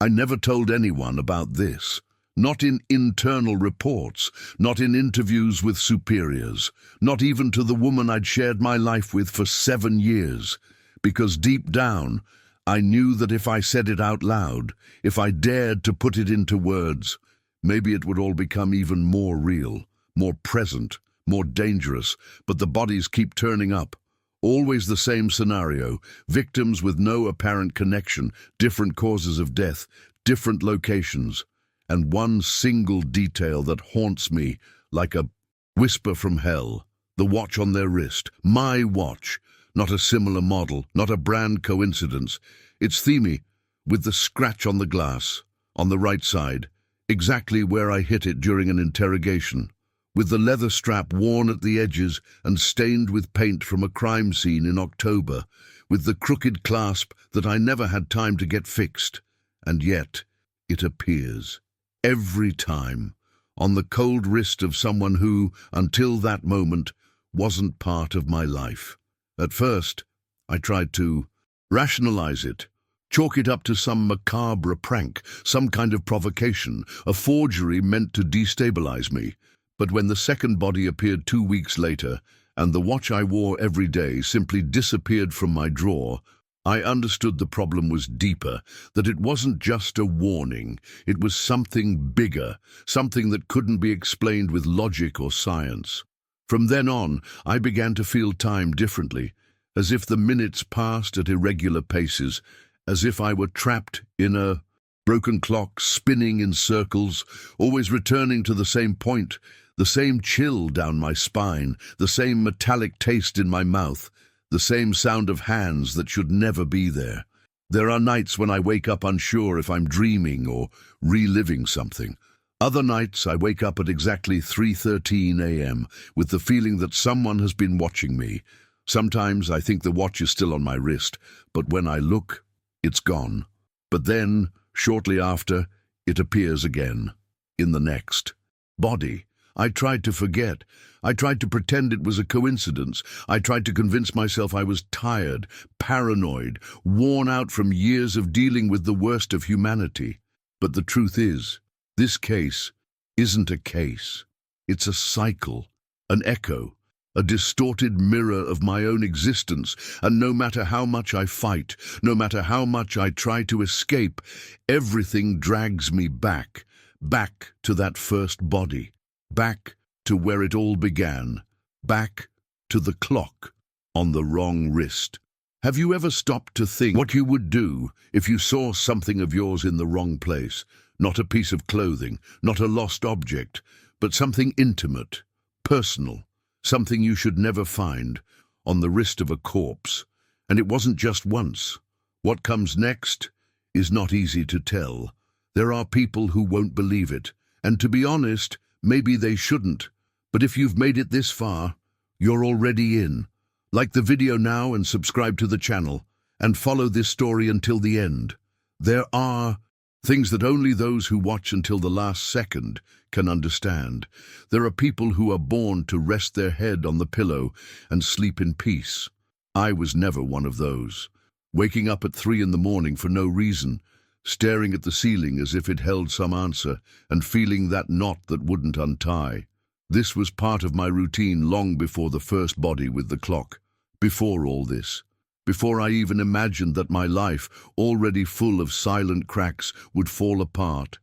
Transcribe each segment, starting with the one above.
I never told anyone about this. Not in internal reports, not in interviews with superiors, not even to the woman I'd shared my life with for 7 years. Because deep down, I knew that if I said it out loud, if I dared to put it into words, maybe it would all become even more real, more present, more dangerous. But the bodies keep turning up. Always the same scenario, victims with no apparent connection, different causes of death, different locations, and one single detail that haunts me like a whisper from hell: the watch on their wrist, my watch, not a similar model, not a brand coincidence. It's themey, with the scratch on the glass, on the right side, exactly where I hit it during an interrogation, with the leather strap worn at the edges and stained with paint from a crime scene in October, with the crooked clasp that I never had time to get fixed. And yet, it appears, every time, on the cold wrist of someone who, until that moment, wasn't part of my life. At first, I tried to rationalize it, chalk it up to some macabre prank, some kind of provocation, a forgery meant to destabilize me. But when the second body appeared 2 weeks later, and the watch I wore every day simply disappeared from my drawer, I understood the problem was deeper, that it wasn't just a warning, it was something bigger, something that couldn't be explained with logic or science. From then on, I began to feel time differently, as if the minutes passed at irregular paces, as if I were trapped in a broken clock spinning in circles, always returning to the same point, the same chill down my spine, the same metallic taste in my mouth, the same sound of hands that should never be there. There are nights when I wake up unsure if I'm dreaming or reliving something. Other nights I wake up at exactly 3:13 a.m. with the feeling that someone has been watching me. Sometimes I think the watch is still on my wrist, but when I look, it's gone. But then, shortly after, it appears again, in the next body. I tried to forget. I tried to pretend it was a coincidence. I tried to convince myself I was tired, paranoid, worn out from years of dealing with the worst of humanity. But the truth is, this case isn't a case. It's a cycle, an echo, a distorted mirror of my own existence, and no matter how much I fight, no matter how much I try to escape, everything drags me back to that first body. Back to where it all began, back to the clock on the wrong wrist. Have you ever stopped to think what you would do if you saw something of yours in the wrong place? Not a piece of clothing, not a lost object, but something intimate, personal, something you should never find, on the wrist of a corpse. And it wasn't just once. What comes next is not easy to tell. There are people who won't believe it, and to be honest, maybe they shouldn't, but if you've made it this far, you're already in. Like the video now and subscribe to the channel, and follow this story until the end. There are things that only those who watch until the last second can understand. There are people who are born to rest their head on the pillow and sleep in peace. I was never one of those. Waking up at 3 in the morning for no reason, staring at the ceiling as if it held some answer, and feeling that knot that wouldn't untie. This was part of my routine long before the first body with the clock. Before all this. Before I even imagined that my life, already full of silent cracks, would fall apart.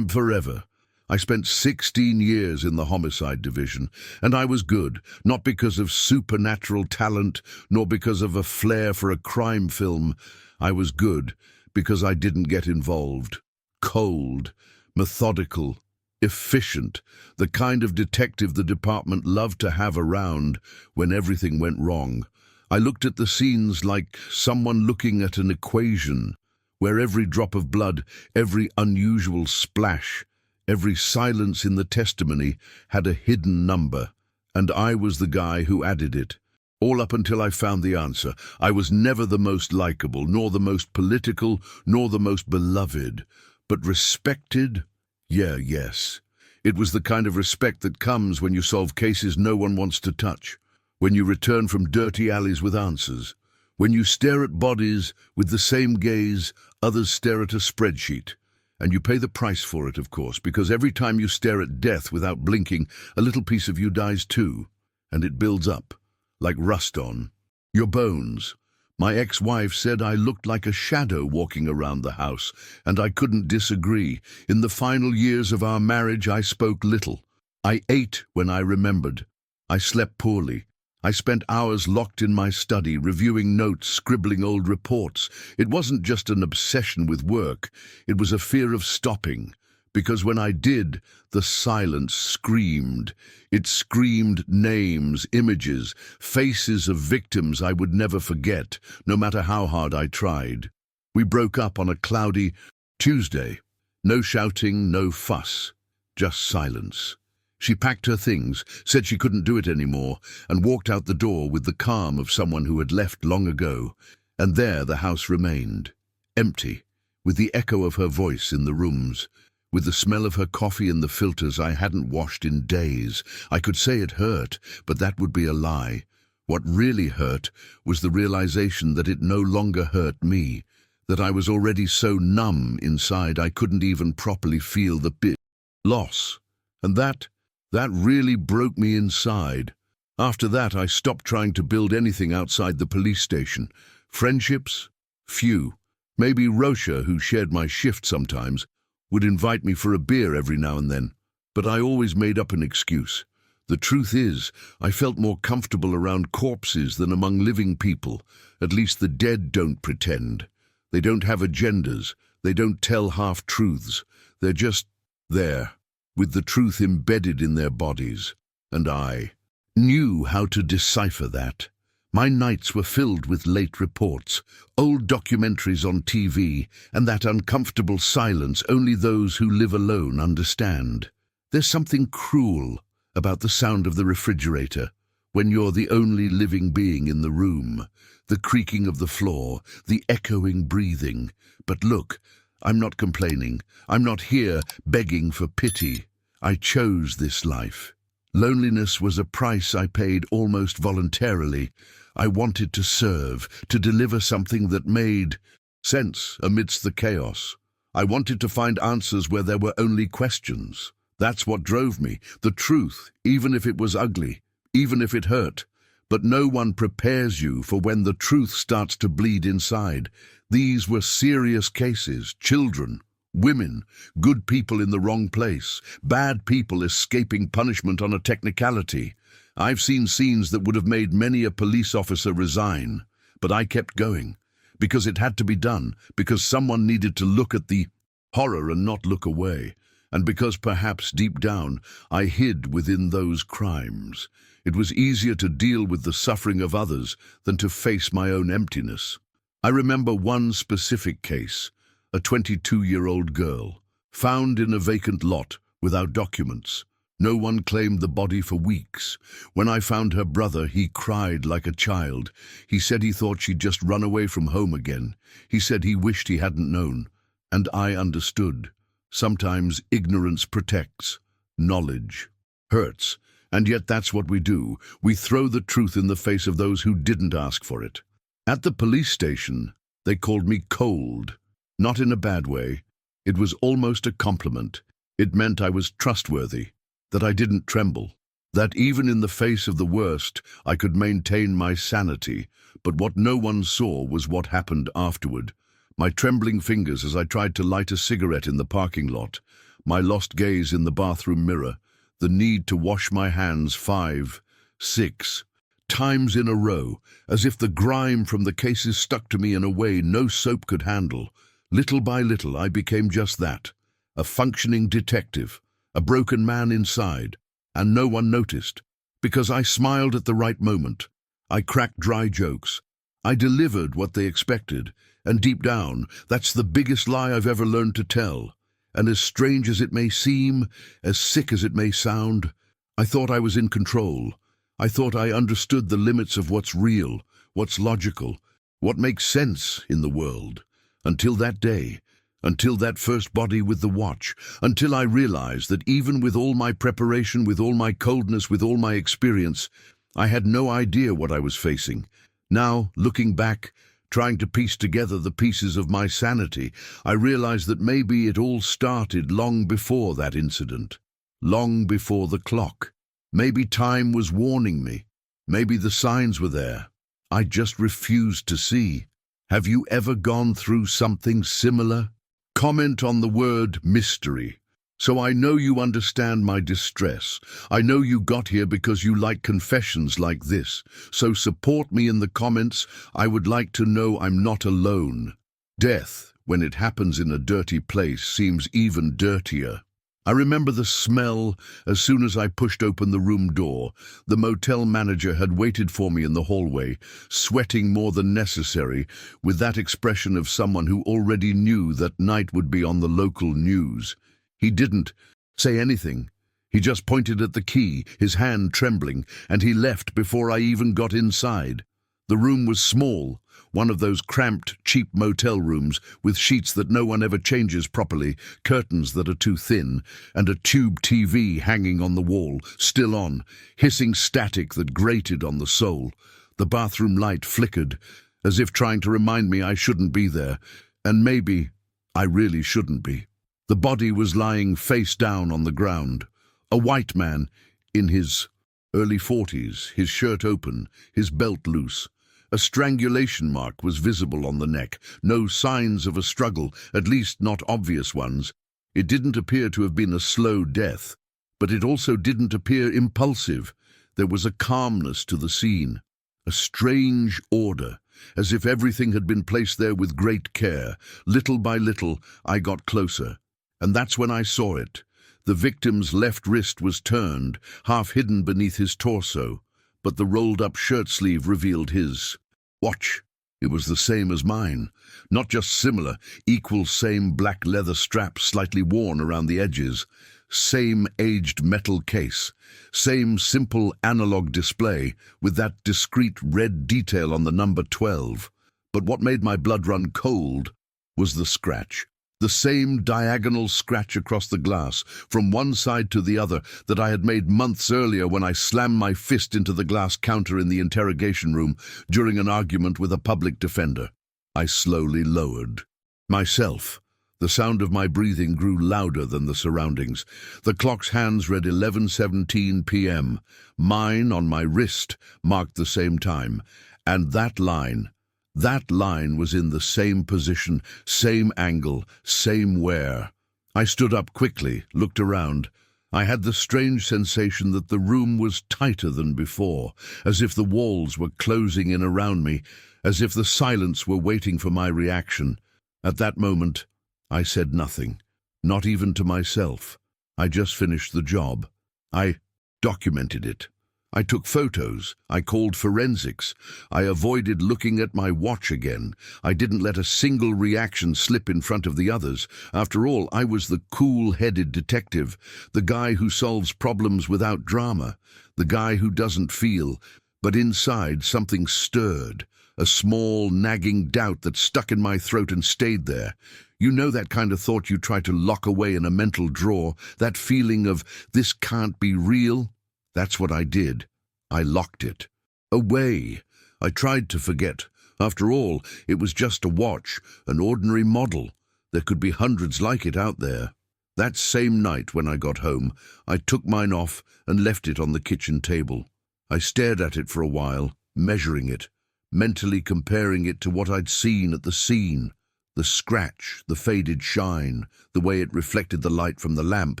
Forever. I spent 16 years in the homicide division, and I was good, not because of supernatural talent, nor because of a flair for a crime film. I was good because I didn't get involved. Cold, methodical, efficient, the kind of detective the department loved to have around when everything went wrong. I looked at the scenes like someone looking at an equation, where every drop of blood, every unusual splash, every silence in the testimony had a hidden number, and I was the guy who added it. All up until I found the answer. I was never the most likable, nor the most political, nor the most beloved, but respected? Yes. It was the kind of respect that comes when you solve cases no one wants to touch, when you return from dirty alleys with answers, when you stare at bodies with the same gaze others stare at a spreadsheet, And you pay the price for it, of course, because every time you stare at death without blinking, a little piece of you dies too, and it builds up, like rust on your bones. My ex-wife said I looked like a shadow walking around the house, and I couldn't disagree. In the final years of our marriage, I spoke little. I ate when I remembered. I slept poorly. I spent hours locked in my study, reviewing notes, scribbling old reports. It wasn't just an obsession with work. It was a fear of stopping. Because when I did, the silence screamed. It screamed names, images, faces of victims I would never forget, no matter how hard I tried. We broke up on a cloudy Tuesday. No shouting, no fuss, just silence. She packed her things, said she couldn't do it anymore, and walked out the door with the calm of someone who had left long ago. And there the house remained, empty, with the echo of her voice in the rooms, with the smell of her coffee in the filters I hadn't washed in days. I could say it hurt, but that would be a lie. What really hurt was the realization that it no longer hurt me, that I was already so numb inside I couldn't even properly feel the loss. And that really broke me inside. After that, I stopped trying to build anything outside the police station. Friendships? Few. Maybe Rosha, who shared my shift sometimes, would invite me for a beer every now and then, but I always made up an excuse. The truth is, I felt more comfortable around corpses than among living people. At least the dead don't pretend. They don't have agendas. They don't tell half-truths. They're just there, with the truth embedded in their bodies. And I knew how to decipher that. My nights were filled with late reports, old documentaries on TV, and that uncomfortable silence only those who live alone understand. There's something cruel about the sound of the refrigerator when you're the only living being in the room, the creaking of the floor, the echoing breathing. But look, I'm not complaining. I'm not here begging for pity. I chose this life. Loneliness was a price I paid almost voluntarily. I wanted to serve, to deliver something that made sense amidst the chaos. I wanted to find answers where there were only questions. That's what drove me, the truth, even if it was ugly, even if it hurt. But no one prepares you for when the truth starts to bleed inside. These were serious cases, children, women, good people in the wrong place, bad people escaping punishment on a technicality. I've seen scenes that would have made many a police officer resign, but I kept going, because it had to be done, because someone needed to look at the horror and not look away, and because perhaps deep down I hid within those crimes. It was easier to deal with the suffering of others than to face my own emptiness. I remember one specific case, a 22-year-old girl, found in a vacant lot without documents. No one claimed the body for weeks. When I found her brother, he cried like a child. He said he thought she'd just run away from home again. He said he wished he hadn't known. And I understood. Sometimes ignorance protects. Knowledge hurts. And yet that's what we do. We throw the truth in the face of those who didn't ask for it. At the police station, they called me cold. Not in a bad way. It was almost a compliment. It meant I was trustworthy, that I didn't tremble, that even in the face of the worst, I could maintain my sanity. But what no one saw was what happened afterward. My trembling fingers as I tried to light a cigarette in the parking lot, my lost gaze in the bathroom mirror, the need to wash my hands 5, 6 times in a row, as if the grime from the cases stuck to me in a way no soap could handle. Little by little, I became just that, a functioning detective, a broken man inside, and no one noticed, because I smiled at the right moment. I cracked dry jokes. I delivered what they expected, and deep down, that's the biggest lie I've ever learned to tell. And as strange as it may seem, as sick as it may sound, I thought I was in control. I thought I understood the limits of what's real, what's logical, what makes sense in the world. Until that day, until that first body with the watch, until I realized that even with all my preparation, with all my coldness, with all my experience, I had no idea what I was facing. Now, looking back, Trying to piece together the pieces of my sanity, I realized that maybe it all started long before that incident, long before the clock. Maybe time was warning me. Maybe the signs were there. I just refused to see. Have you ever gone through something similar? Comment on the word mystery. So I know you understand my distress. I know you got here because you like confessions like this. So support me in the comments. I would like to know I'm not alone. Death, when it happens in a dirty place, seems even dirtier. I remember the smell as soon as I pushed open the room door. The motel manager had waited for me in the hallway, sweating more than necessary, with that expression of someone who already knew that night would be on the local news. He didn't say anything. He just pointed at the key, his hand trembling, and he left before I even got inside. The room was small, one of those cramped, cheap motel rooms with sheets that no one ever changes properly, curtains that are too thin, and a tube TV hanging on the wall, still on, hissing static that grated on the soul. The bathroom light flickered, as if trying to remind me I shouldn't be there, and maybe I really shouldn't be. The body was lying face down on the ground. A white man, in his early 40s, his shirt open, his belt loose. A strangulation mark was visible on the neck. No signs of a struggle, at least not obvious ones. It didn't appear to have been a slow death, but it also didn't appear impulsive. There was a calmness to the scene, a strange order, as if everything had been placed there with great care. Little by little, I got closer. And that's when I saw it. The victim's left wrist was turned, half hidden beneath his torso, but the rolled-up shirt sleeve revealed his watch. It was the same as mine. Not just similar, equal same black leather strap slightly worn around the edges. Same aged metal case. Same simple analog display with that discreet red detail on the number 12. But what made my blood run cold was the scratch. The same diagonal scratch across the glass, from one side to the other, that I had made months earlier when I slammed my fist into the glass counter in the interrogation room during an argument with a public defender. I slowly lowered myself. The sound of my breathing grew louder than the surroundings. The clock's hands read 11:17 p.m. Mine, on my wrist, marked the same time. And that line was in the same position, same angle, same wear. I stood up quickly, looked around. I had the strange sensation that the room was tighter than before, as if the walls were closing in around me, as if the silence were waiting for my reaction. At that moment, I said nothing, not even to myself. I just finished the job. I documented it. I took photos. I called forensics. I avoided looking at my watch again. I didn't let a single reaction slip in front of the others. After all, I was the cool-headed detective, the guy who solves problems without drama, the guy who doesn't feel. But inside, something stirred, a small, nagging doubt that stuck in my throat and stayed there. You know that kind of thought you try to lock away in a mental drawer, that feeling of, this can't be real? That's what I did. I locked it. Away. I tried to forget. After all, it was just a watch, an ordinary model. There could be hundreds like it out there. That same night when I got home, I took mine off and left it on the kitchen table. I stared at it for a while, measuring it, mentally comparing it to what I'd seen at the scene. The scratch, the faded shine, the way it reflected the light from the lamp.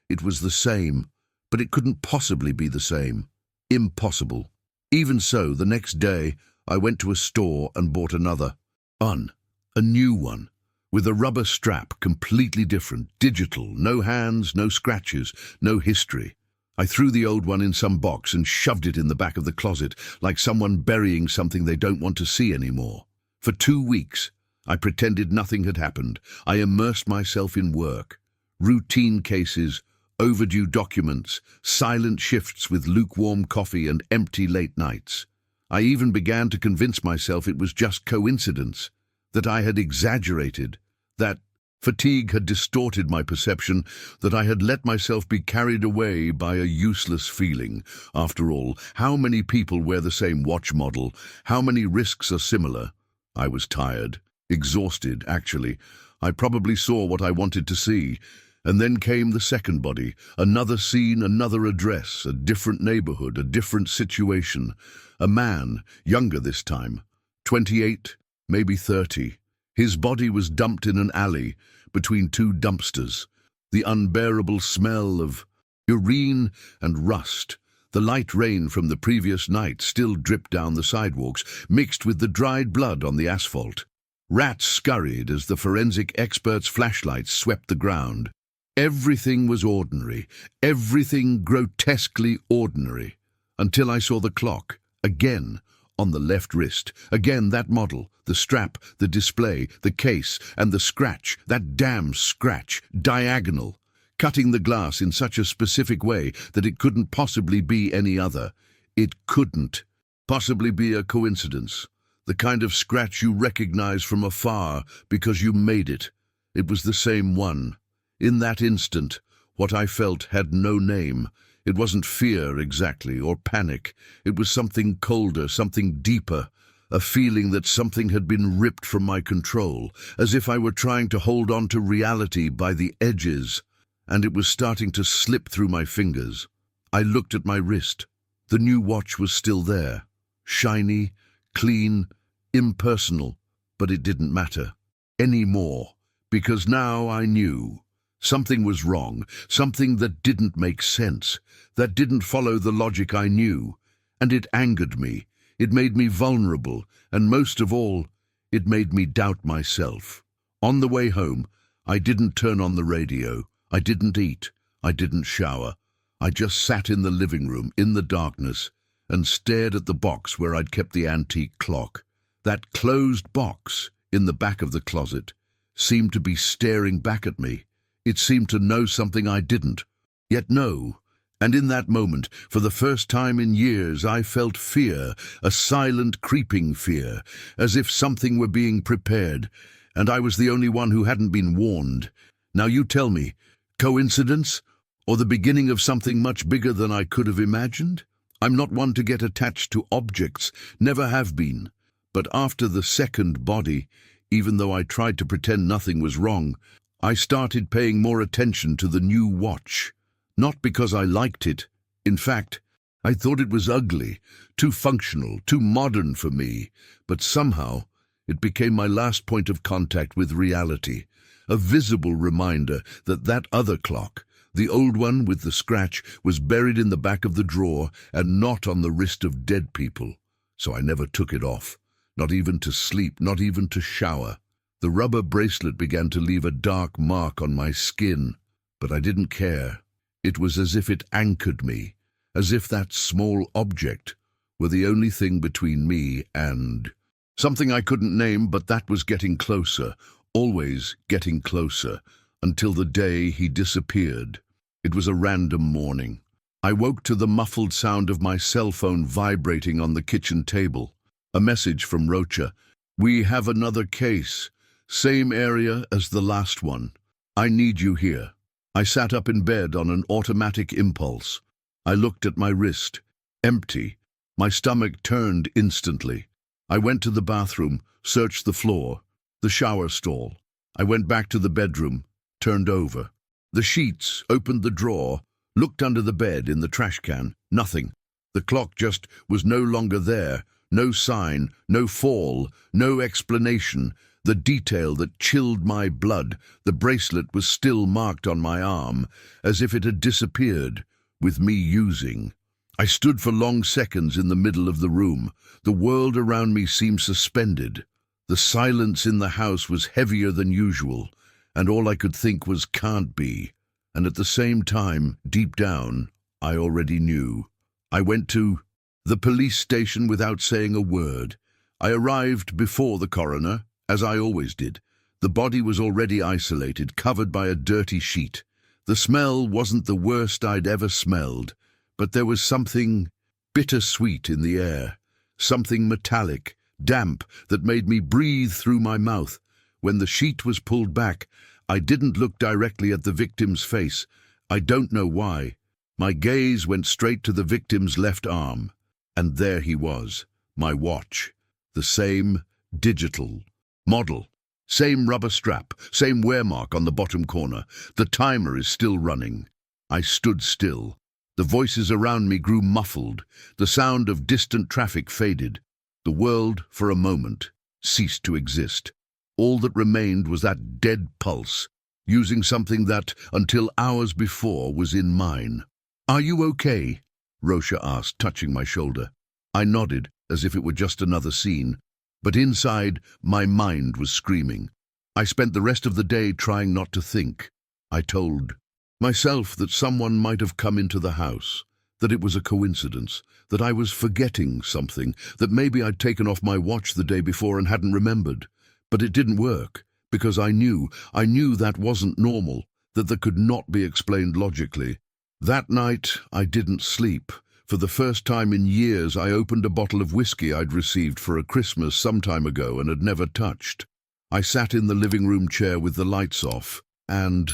It was the same. But it couldn't possibly be the same. Impossible. Even so, the next day, I went to a store and bought another. A new one, with a rubber strap, completely different, digital, no hands, no scratches, no history. I threw the old one in some box and shoved it in the back of the closet, like someone burying something they don't want to see anymore. For 2 weeks, I pretended nothing had happened. I immersed myself in work. Routine cases, overdue documents, silent shifts with lukewarm coffee and empty late nights. I even began to convince myself it was just coincidence, that I had exaggerated, that fatigue had distorted my perception, that I had let myself be carried away by a useless feeling. After all, how many people wear the same watch model? How many risks are similar? I was tired, exhausted, actually. I probably saw what I wanted to see. And then came the second body, another scene, another address, a different neighborhood, a different situation. A man, younger this time, 28, maybe 30. His body was dumped in an alley between two dumpsters. The unbearable smell of urine and rust. The light rain from the previous night still dripped down the sidewalks, mixed with the dried blood on the asphalt. Rats scurried as the forensic expert's flashlights swept the ground. Everything was ordinary, everything grotesquely ordinary, until I saw the clock, again, on the left wrist. Again that model, the strap, the display, the case, and the scratch, that damn scratch, diagonal, cutting the glass in such a specific way that it couldn't possibly be any other. It couldn't possibly be a coincidence. The kind of scratch you recognize from afar because you made it. It was the same one. In that instant, what I felt had no name. It wasn't fear exactly, or panic. It was something colder, something deeper, a feeling that something had been ripped from my control, as if I were trying to hold on to reality by the edges, and it was starting to slip through my fingers. I looked at my wrist. The new watch was still there, shiny, clean, impersonal, but it didn't matter anymore, because now I knew. Something was wrong, something that didn't make sense, that didn't follow the logic I knew, and it angered me. It made me vulnerable, and most of all, it made me doubt myself. On the way home, I didn't turn on the radio, I didn't eat, I didn't shower. I just sat in the living room, in the darkness, and stared at the box where I'd kept the antique clock. That closed box, in the back of the closet, seemed to be staring back at me. It seemed to know something I didn't, yet no. And in that moment, for the first time in years, I felt fear, a silent, creeping fear, as if something were being prepared, and I was the only one who hadn't been warned. Now you tell me, coincidence, or the beginning of something much bigger than I could have imagined? I'm not one to get attached to objects, never have been. But after the second body, even though I tried to pretend nothing was wrong, I started paying more attention to the new watch. Not because I liked it. In fact, I thought it was ugly, too functional, too modern for me. But somehow, it became my last point of contact with reality. A visible reminder that that other clock, the old one with the scratch, was buried in the back of the drawer and not on the wrist of dead people. So I never took it off. Not even to sleep, not even to shower. The rubber bracelet began to leave a dark mark on my skin, but I didn't care. It was as if it anchored me, as if that small object were the only thing between me and something I couldn't name, but that was getting closer, always getting closer, until the day he disappeared. It was a random morning. I woke to the muffled sound of my cell phone vibrating on the kitchen table. A message from Rocha. "We have another case. Same area as the last one. I need you here." I sat up in bed on an automatic impulse. I looked at my wrist. Empty. My stomach turned instantly. I went to the bathroom, searched the floor, the shower stall. I went back to the bedroom, turned over. The sheets, opened the drawer, looked under the bed in the trash can. Nothing. The clock just was no longer there. No sign, no fall, no explanation. The detail that chilled my blood, the bracelet was still marked on my arm, as if it had disappeared, with me using. I stood for long seconds in the middle of the room. The world around me seemed suspended. The silence in the house was heavier than usual, and all I could think was can't be. And at the same time, deep down, I already knew. I went to the police station without saying a word. I arrived before the coroner, as I always did. The body was already isolated, covered by a dirty sheet. The smell wasn't the worst I'd ever smelled, but there was something bittersweet in the air, something metallic, damp, that made me breathe through my mouth. When the sheet was pulled back, I didn't look directly at the victim's face. I don't know why. My gaze went straight to the victim's left arm. And there he was, my watch, the same Digital. Model. Same rubber strap, same wear mark on the bottom corner. The timer is still running. I stood still. The voices around me grew muffled. The sound of distant traffic faded. The world, for a moment, ceased to exist. All that remained was that dead pulse, using something that, until hours before, was in mine. "Are you okay?" Rosha asked, touching my shoulder. I nodded, as if it were just another scene. But inside, my mind was screaming. I spent the rest of the day trying not to think. I told myself that someone might have come into the house, that it was a coincidence, that I was forgetting something, that maybe I'd taken off my watch the day before and hadn't remembered. But it didn't work, because I knew that wasn't normal, that could not be explained logically. That night, I didn't sleep. For the first time in years, I opened a bottle of whiskey I'd received for a Christmas some time ago and had never touched. I sat in the living room chair with the lights off and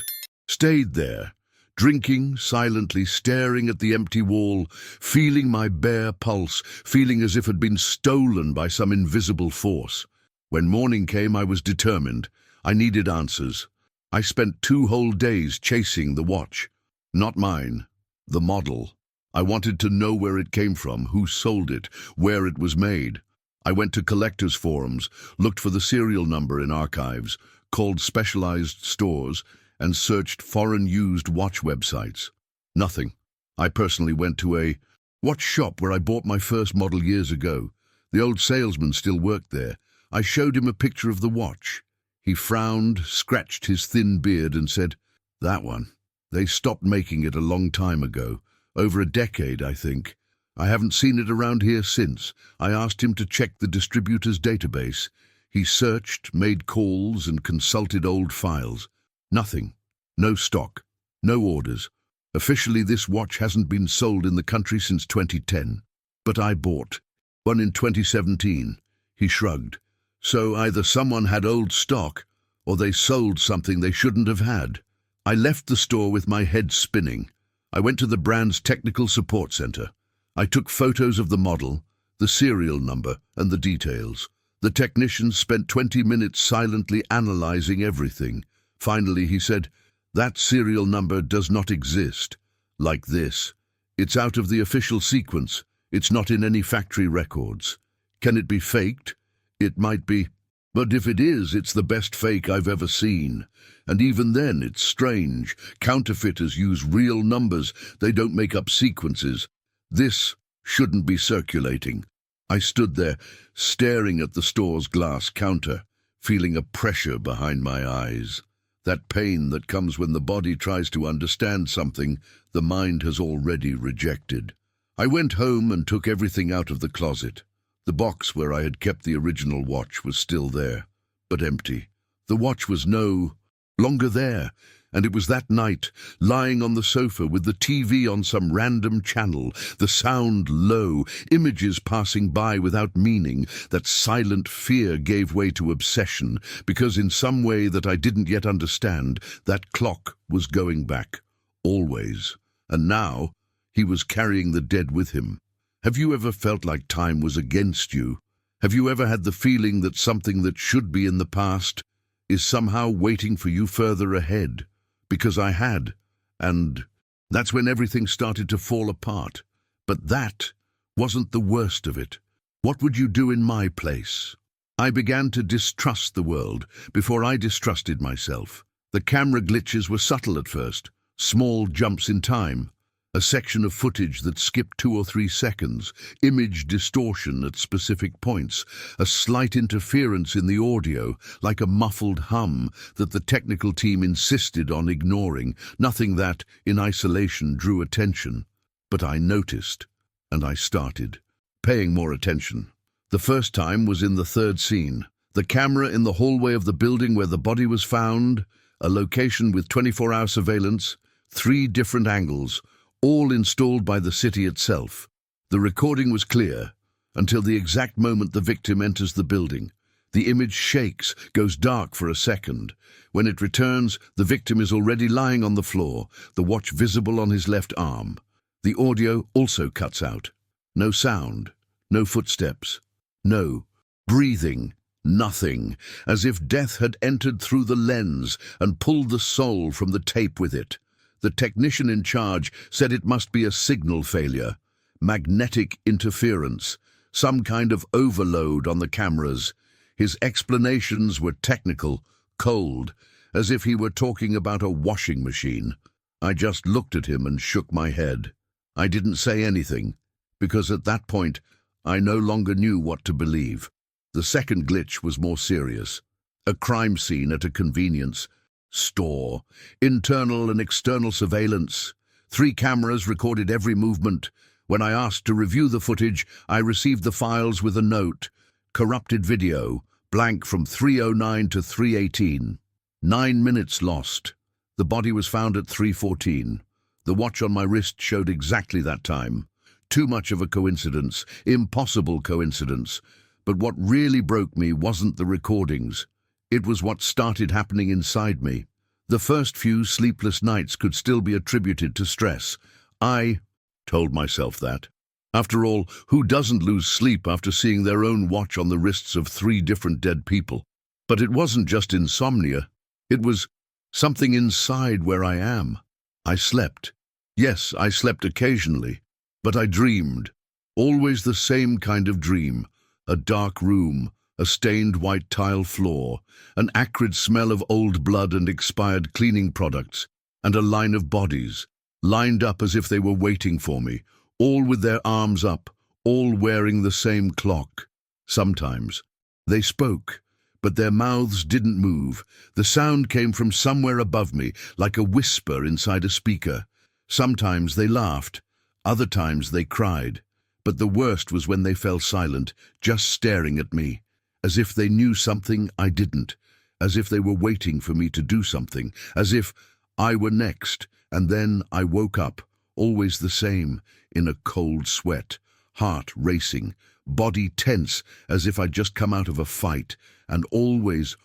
stayed there, drinking, silently staring at the empty wall, feeling my bare pulse, feeling as if it had been stolen by some invisible force. When morning came, I was determined. I needed answers. I spent 2 whole days chasing the watch. Not mine, the model. I wanted to know where it came from, who sold it, where it was made. I went to collectors' forums, looked for the serial number in archives, called specialized stores, and searched foreign used watch websites. Nothing. I personally went to a watch shop where I bought my first model years ago. The old salesman still worked there. I showed him a picture of the watch. He frowned, scratched his thin beard, and said, "That one. They stopped making it a long time ago. Over a decade, I think. I haven't seen it around here since." I asked him to check the distributor's database. He searched, made calls, and consulted old files. Nothing. No stock. No orders. Officially, this watch hasn't been sold in the country since 2010. But I bought one in 2017. He shrugged. So either someone had old stock, or they sold something they shouldn't have had. I left the store with my head spinning. I went to the brand's technical support center. I took photos of the model, the serial number, and the details. The technician spent 20 minutes silently analyzing everything. Finally, he said, "That serial number does not exist. Like this. It's out of the official sequence. It's not in any factory records. Can it be faked? It might be. But if it is, it's the best fake I've ever seen. And even then, it's strange. Counterfeiters use real numbers. They don't make up sequences. This shouldn't be circulating." I stood there, staring at the store's glass counter, feeling a pressure behind my eyes. That pain that comes when the body tries to understand something the mind has already rejected. I went home and took everything out of the closet. The box where I had kept the original watch was still there, but empty. The watch was no longer there, and it was that night, lying on the sofa with the TV on some random channel, the sound low, images passing by without meaning, that silent fear gave way to obsession, because in some way that I didn't yet understand, that clock was going back, always. And now, he was carrying the dead with him. Have you ever felt like time was against you? Have you ever had the feeling that something that should be in the past is somehow waiting for you further ahead? Because I had, and that's when everything started to fall apart. But that wasn't the worst of it. What would you do in my place? I began to distrust the world before I distrusted myself. The camera glitches were subtle at first, small jumps in time. A section of footage that skipped 2 or 3 seconds, image distortion at specific points, a slight interference in the audio, like a muffled hum that the technical team insisted on ignoring, nothing that, in isolation, drew attention. But I noticed, and I started paying more attention. The first time was in the 3rd scene. The camera in the hallway of the building where the body was found, a location with 24-hour surveillance, 3 different angles, all installed by the city itself. The recording was clear, until the exact moment the victim enters the building. The image shakes, goes dark for a second. When it returns, the victim is already lying on the floor, the watch visible on his left arm. The audio also cuts out. No sound, no footsteps, no breathing, Nothing, as if death had entered through the lens and pulled the soul from the tape with it. The technician in charge said it must be a signal failure, magnetic interference, some kind of overload on the cameras. His explanations were technical, cold, as if he were talking about a washing machine. I just looked at him and shook my head. I didn't say anything, because at that point, I no longer knew what to believe. The second glitch was more serious. A crime scene at a convenience store, internal and external surveillance. 3 cameras recorded every movement. When I asked to review the footage, I received the files with a note. Corrupted video, blank from 3:09 to 3:18. 9 minutes lost. The body was found at 3:14. The watch on my wrist showed exactly that time. Too much of a coincidence, impossible coincidence. But what really broke me wasn't the recordings. It was what started happening inside me. The first few sleepless nights could still be attributed to stress. I told myself that. After all, who doesn't lose sleep after seeing their own watch on the wrists of 3 different dead people? But it wasn't just insomnia. It was something inside where I am. I slept. Yes, I slept occasionally. But I dreamed. Always the same kind of dream. A dark room, a stained white tile floor, an acrid smell of old blood and expired cleaning products, and a line of bodies, lined up as if they were waiting for me, all with their arms up, all wearing the same clock. Sometimes they spoke, but their mouths didn't move. The sound came from somewhere above me, like a whisper inside a speaker. Sometimes they laughed, other times they cried. But the worst was when they fell silent, just staring at me, as if they knew something I didn't, as if they were waiting for me to do something, as if I were next. And then I woke up, always the same, in a cold sweat, heart racing, body tense, as if I'd just come out of a fight, and always,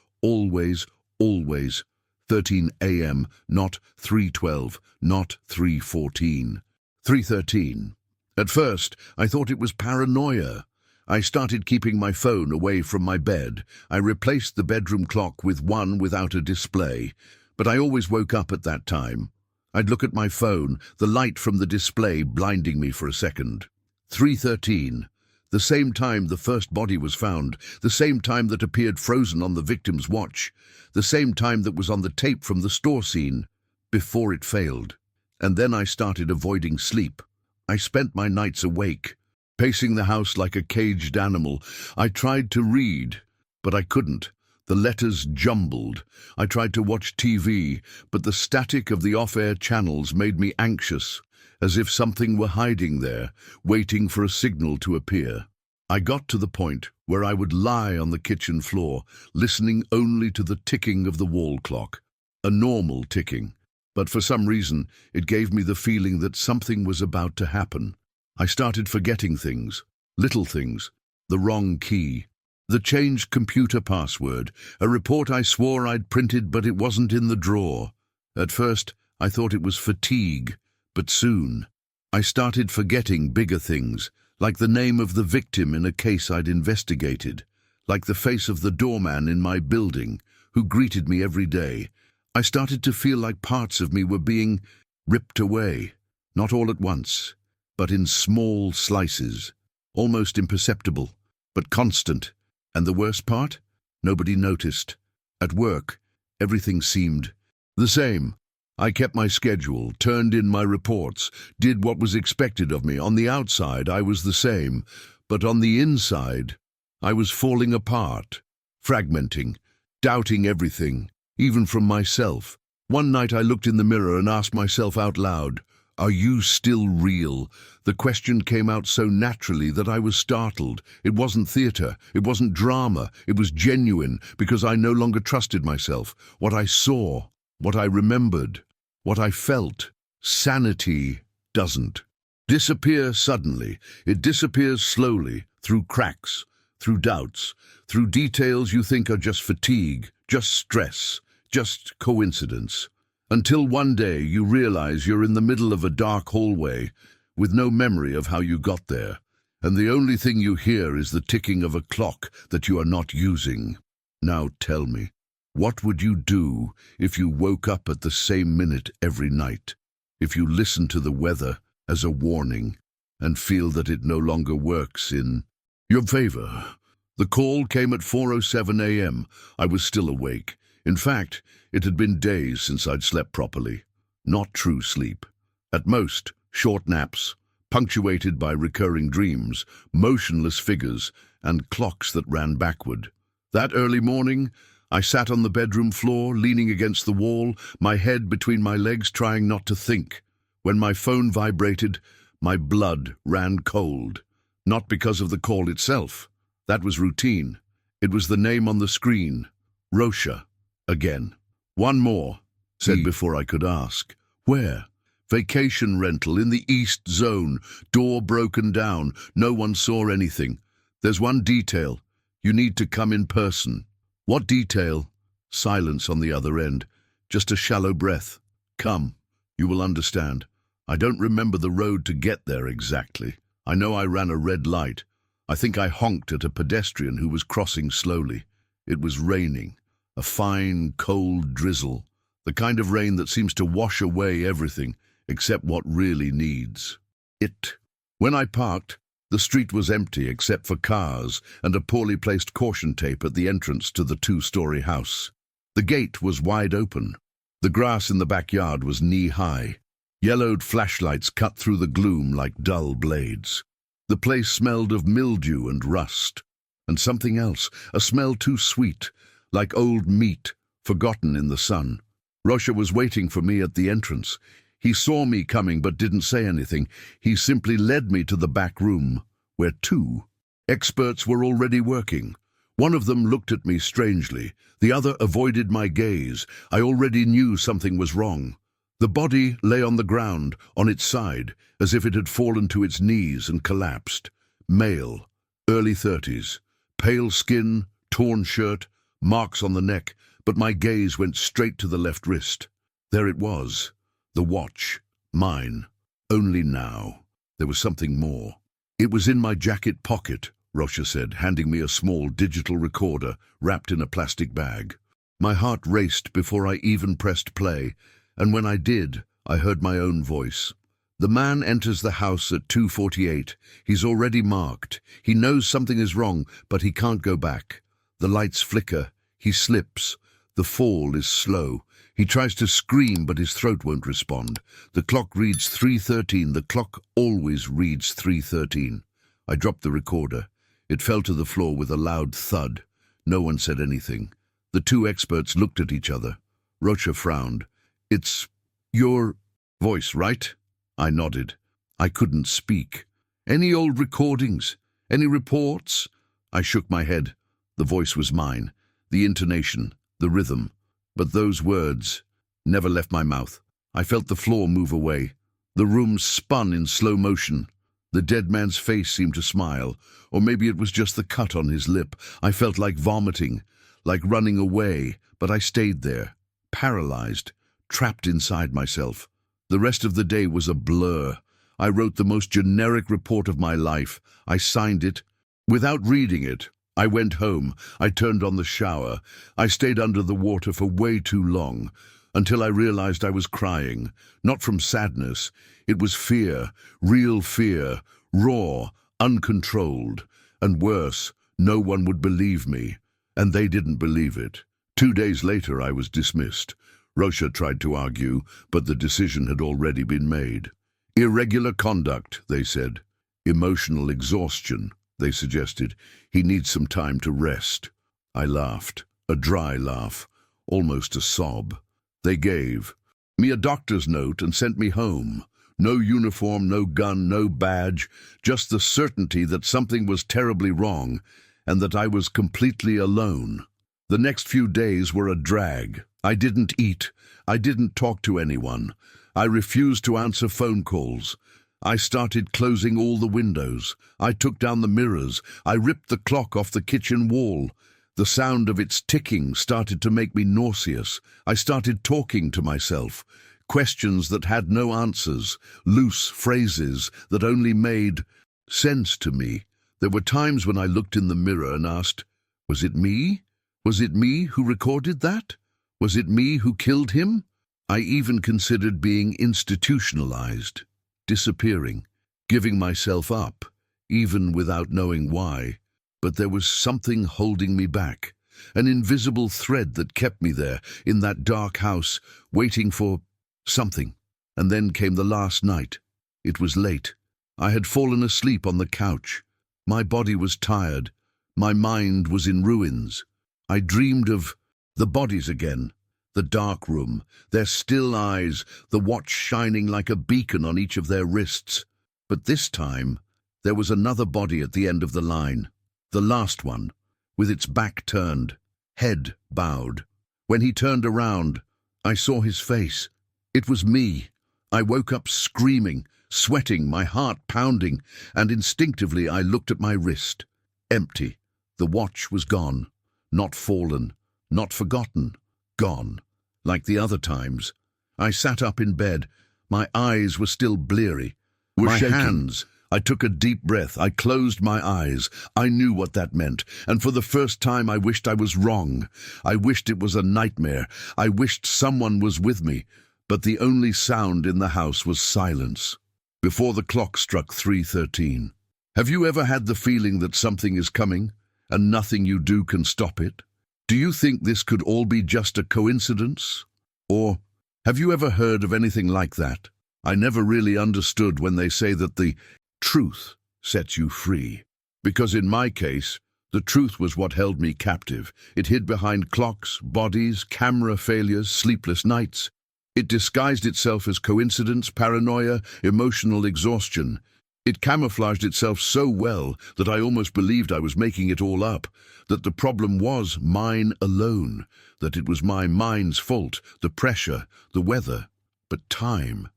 13 a.m., not 3:12, not 3:14, 3:13. At first, I thought it was paranoia. I started keeping my phone away from my bed. I replaced the bedroom clock with one without a display, but I always woke up at that time. I'd look at my phone, the light from the display blinding me for a second. 3:13, the same time the first body was found, the same time that appeared frozen on the victim's watch, the same time that was on the tape from the store scene, before it failed. And then I started avoiding sleep. I spent my nights awake, pacing the house like a caged animal. I tried to read, but I couldn't. The letters jumbled. I tried to watch TV, but the static of the off-air channels made me anxious, as if something were hiding there, waiting for a signal to appear. I got to the point where I would lie on the kitchen floor, listening only to the ticking of the wall clock, a normal ticking. But for some reason, it gave me the feeling that something was about to happen. I started forgetting things, little things, the wrong key, the changed computer password, a report I swore I'd printed but it wasn't in the drawer. At first, I thought it was fatigue, but soon, I started forgetting bigger things, like the name of the victim in a case I'd investigated, like the face of the doorman in my building, who greeted me every day. I started to feel like parts of me were being ripped away, not all at once, but in small slices, almost imperceptible, but constant. And the worst part? Nobody noticed. At work, everything seemed the same. I kept my schedule, turned in my reports, did what was expected of me. On the outside, I was the same, but on the inside, I was falling apart, fragmenting, doubting everything. Even from myself. One night I looked in the mirror and asked myself out loud, "Are you still real?" The question came out so naturally that I was startled. It wasn't theater, it wasn't drama, it was genuine, because I no longer trusted myself. What I saw, what I remembered, what I felt. Sanity doesn't disappear suddenly. It disappears slowly, through cracks, through doubts, through details you think are just fatigue, just stress, just coincidence. Until one day you realize you're in the middle of a dark hallway with no memory of how you got there. and the only thing you hear is the ticking of a clock that you are not using. Now tell me, what would you do if you woke up at the same minute every night? If you listen to the weather as a warning and feel that it no longer works in your favor? The call came at 4:07 a.m. I was still awake. In fact, it had been days since I'd slept properly. Not true sleep. At most, short naps, punctuated by recurring dreams, motionless figures, and clocks that ran backward. That early morning, I sat on the bedroom floor, leaning against the wall, my head between my legs, trying not to think. When my phone vibrated, my blood ran cold. Not because of the call itself. That was routine. It was the name on the screen. Rosha. Again. One more, said before I could ask. Where? Vacation rental in the East Zone. Door broken down. No one saw anything. There's one detail. You need to come in person. What detail? Silence on the other end. Just a shallow breath. Come. You will understand. I don't remember the road to get there exactly. I know I ran a red light. I think I honked at a pedestrian who was crossing slowly. It was raining. A fine, cold drizzle. The kind of rain that seems to wash away everything except what really needs it. When I parked, the street was empty except for cars and a poorly placed caution tape at the entrance to the 2-story house. The gate was wide open. The grass in the backyard was knee-high. Yellowed flashlights cut through the gloom like dull blades. The place smelled of mildew and rust. And something else, a smell too sweet, like old meat, forgotten in the sun. Rosha was waiting for me at the entrance. He saw me coming but didn't say anything. He simply led me to the back room, where 2 experts were already working. One of them looked at me strangely. The other avoided my gaze. I already knew something was wrong. The body lay on the ground, on its side, as if it had fallen to its knees and collapsed. Male, early 30s, pale skin, torn shirt, marks on the neck, but my gaze went straight to the left wrist. There it was, the watch, mine. Only now, there was something more. It was in my jacket pocket, Rosha said, handing me a small digital recorder wrapped in a plastic bag. My heart raced before I even pressed play, and when I did, I heard my own voice. The man enters the house at 2:48. He's already marked. He knows something is wrong, but he can't go back. The lights flicker. He slips. The fall is slow. He tries to scream, but his throat won't respond. The clock reads 3:13. The clock always reads 3:13. I dropped the recorder. It fell to the floor with a loud thud. No one said anything. The 2 experts looked at each other. Rosha frowned. It's your voice, right? I nodded. I couldn't speak. Any old recordings? Any reports? I shook my head. The voice was mine. The intonation, the rhythm. But those words never left my mouth. I felt the floor move away. The room spun in slow motion. The dead man's face seemed to smile, or maybe it was just the cut on his lip. I felt like vomiting, like running away, but I stayed there, paralyzed, trapped inside myself. The rest of the day was a blur. I wrote the most generic report of my life. I signed it. Without reading it, I went home. I turned on the shower. I stayed under the water for way too long, until I realized I was crying. Not from sadness. It was fear, real fear, raw, uncontrolled. And worse, no one would believe me. And they didn't believe it. 2 days later, I was dismissed. Rosha tried to argue, but the decision had already been made. Irregular conduct, they said. Emotional exhaustion, they suggested. He needs some time to rest. I laughed, a dry laugh, almost a sob. They gave me a doctor's note and sent me home. No uniform, no gun, no badge, just the certainty that something was terribly wrong and that I was completely alone. The next few days were a drag. I didn't eat. I didn't talk to anyone. I refused to answer phone calls. I started closing all the windows. I took down the mirrors. I ripped the clock off the kitchen wall. The sound of its ticking started to make me nauseous. I started talking to myself. Questions that had no answers. Loose phrases that only made sense to me. There were times when I looked in the mirror and asked, was it me? Was it me who recorded that? Was it me who killed him? I even considered being institutionalized, disappearing, giving myself up, even without knowing why. But there was something holding me back, an invisible thread that kept me there, in that dark house, waiting for something. And then came the last night. It was late. I had fallen asleep on the couch. My body was tired. My mind was in ruins. I dreamed of the bodies again, the dark room, their still eyes, the watch shining like a beacon on each of their wrists. But this time, there was another body at the end of the line, the last one, with its back turned, head bowed. When he turned around, I saw his face. It was me. I woke up screaming, sweating, my heart pounding, and instinctively I looked at my wrist. Empty. The watch was gone. Not fallen, not forgotten, gone. Like the other times. I sat up in bed. My eyes were still bleary. My hands. I took a deep breath. I closed my eyes. I knew what that meant, and for the first time I wished I was wrong. I wished it was a nightmare. I wished someone was with me, but the only sound in the house was silence. Before the clock struck 3:13. Have you ever had the feeling that something is coming, and nothing you do can stop it? Do you think this could all be just a coincidence? Or have you ever heard of anything like that? I never really understood when they say that the truth sets you free. Because in my case, the truth was what held me captive. It hid behind clocks, bodies, camera failures, sleepless nights. It disguised itself as coincidence, paranoia, emotional exhaustion. It camouflaged itself so well that I almost believed I was making it all up, that the problem was mine alone, that it was my mind's fault, the pressure, the weather. But time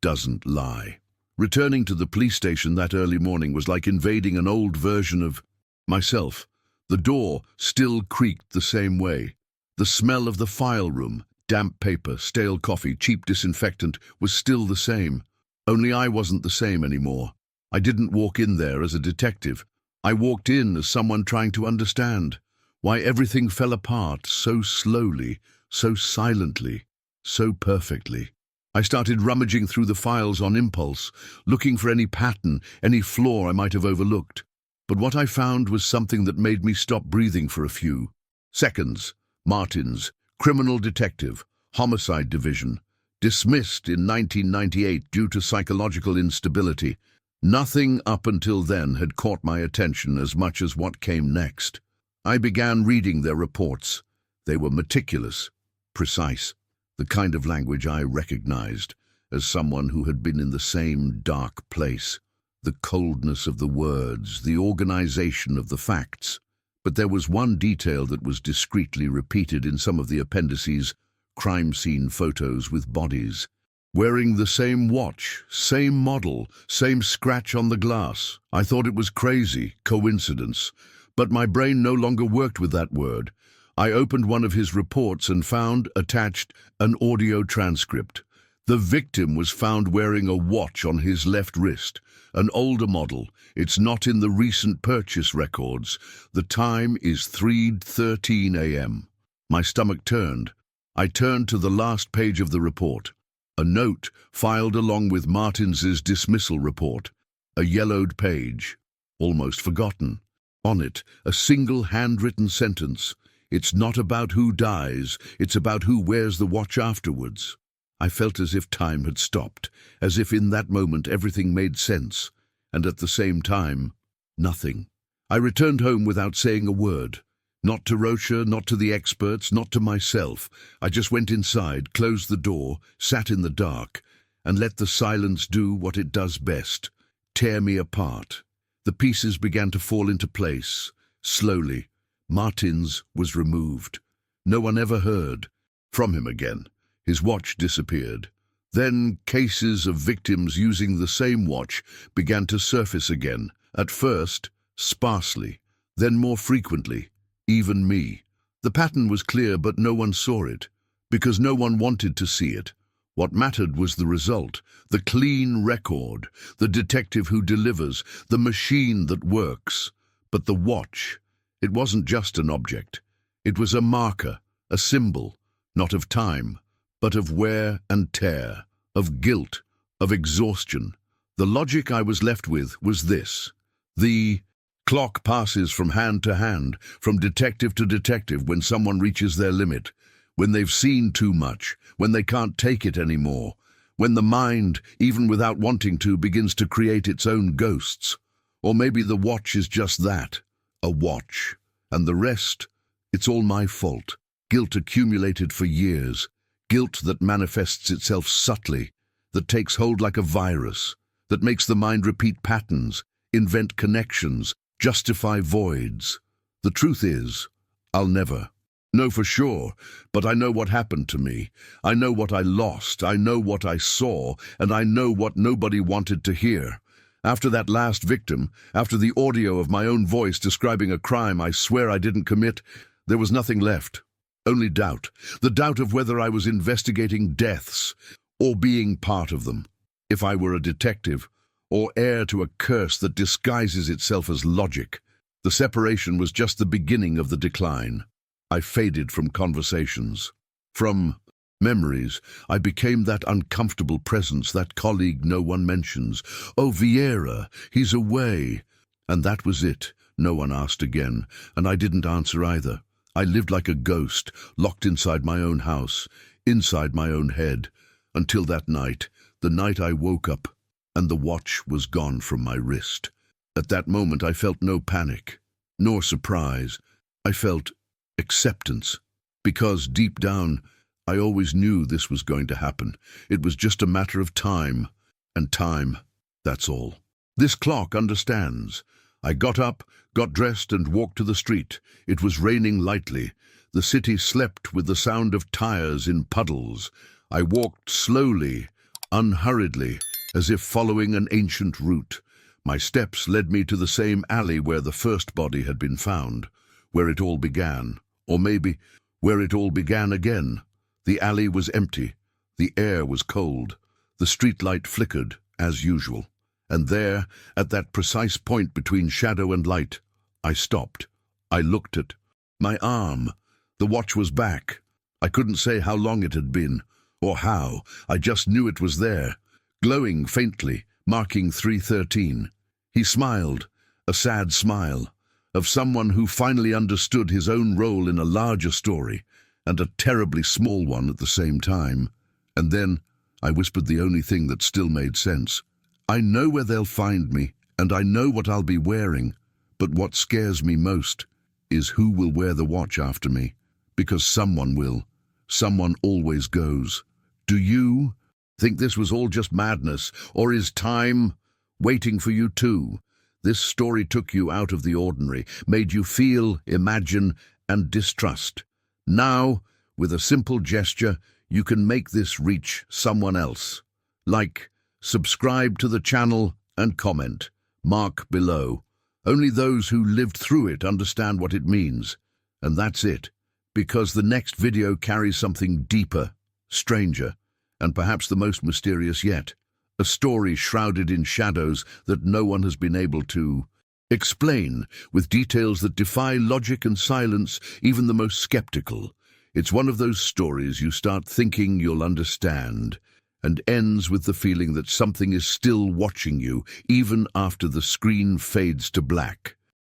doesn't lie. Returning to the police station that early morning was like invading an old version of myself. The door still creaked the same way. The smell of the file room, damp paper, stale coffee, cheap disinfectant, was still the same. Only I wasn't the same anymore. I didn't walk in there as a detective. I walked in as someone trying to understand why everything fell apart so slowly, so silently, so perfectly. I started rummaging through the files on impulse, looking for any pattern, any flaw I might have overlooked. But what I found was something that made me stop breathing for a few seconds. Martins, criminal detective, homicide division, dismissed in 1998 due to psychological instability. Nothing up until then had caught my attention as much as what came next. I began reading their reports. They were meticulous, precise, the kind of language I recognized as someone who had been in the same dark place. The coldness of the words, the organization of the facts. But there was one detail that was discreetly repeated in some of the appendices: crime scene photos with bodies. Wearing the same watch, same model, same scratch on the glass. I thought it was crazy, coincidence. But my brain no longer worked with that word. I opened one of his reports and found, attached, an audio transcript. The victim was found wearing a watch on his left wrist, an older model. It's not in the recent purchase records. The time is 3:13 a.m. My stomach turned. I turned to the last page of the report. A note filed along with Martins's dismissal report. A yellowed page, almost forgotten. On it, a single handwritten sentence. It's not about who dies, it's about who wears the watch afterwards. I felt as if time had stopped, as if in that moment everything made sense, and at the same time, nothing. I returned home without saying a word. Not to Rocha, not to the experts, not to myself. I just went inside, closed the door, sat in the dark, and let the silence do what it does best, tear me apart. The pieces began to fall into place, slowly. Martins was removed. No one ever heard from him again. His watch disappeared. Then cases of victims using the same watch began to surface again, at first sparsely, then more frequently, even me. The pattern was clear, but no one saw it, because no one wanted to see it. What mattered was the result, the clean record, the detective who delivers, the machine that works. But the watch, it wasn't just an object. It was a marker, a symbol, not of time, but of wear and tear, of guilt, of exhaustion. The logic I was left with was this. The clock passes from hand to hand, from detective to detective when someone reaches their limit, when they've seen too much, when they can't take it anymore, when the mind, even without wanting to, begins to create its own ghosts. Or maybe the watch is just that, a watch. And the rest, it's all my fault. Guilt accumulated for years. Guilt that manifests itself subtly, that takes hold like a virus, that makes the mind repeat patterns, invent connections, justify voids. The truth is, I'll never know for sure, but I know what happened to me. I know what I lost. I know what I saw, and I know what nobody wanted to hear. After that last victim, after the audio of my own voice describing a crime I swear I didn't commit, there was nothing left. Only doubt. The doubt of whether I was investigating deaths or being part of them. If I were a detective, or heir to a curse that disguises itself as logic. The separation was just the beginning of the decline. I faded from conversations. From memories, I became that uncomfortable presence, that colleague no one mentions. Oh, Vieira, he's away. And that was it. No one asked again, and I didn't answer either. I lived like a ghost, locked inside my own house, inside my own head, until that night, the night I woke up, and the watch was gone from my wrist. At that moment I felt no panic, nor surprise. I felt acceptance, because deep down I always knew this was going to happen. It was just a matter of time, and time, that's all. This clock understands. I got up, got dressed and walked to the street. It was raining lightly. The city slept with the sound of tires in puddles. I walked slowly, unhurriedly, as if following an ancient route. My steps led me to the same alley where the first body had been found, where it all began, or maybe where it all began again. The alley was empty. The air was cold. The streetlight flickered, as usual. And there, at that precise point between shadow and light, I stopped. I looked at my arm. The watch was back. I couldn't say how long it had been, or how. I just knew it was there, glowing faintly, marking 3:13. He smiled, a sad smile, of someone who finally understood his own role in a larger story, and a terribly small one at the same time. And then I whispered the only thing that still made sense. I know where they'll find me, and I know what I'll be wearing, but what scares me most is who will wear the watch after me, because someone will. Someone always goes. Do you think this was all just madness, or is time waiting for you too? This story took you out of the ordinary, made you feel, imagine, and distrust. Now, with a simple gesture, you can make this reach someone else. Like, subscribe to the channel and comment. Mark below. Only those who lived through it understand what it means. And that's it, because the next video carries something deeper, stranger, and perhaps the most mysterious yet. A story shrouded in shadows that no one has been able to explain, with details that defy logic and silence even the most skeptical. It's one of those stories you start thinking you'll understand, and ends with the feeling that something is still watching you, even after the screen fades to black.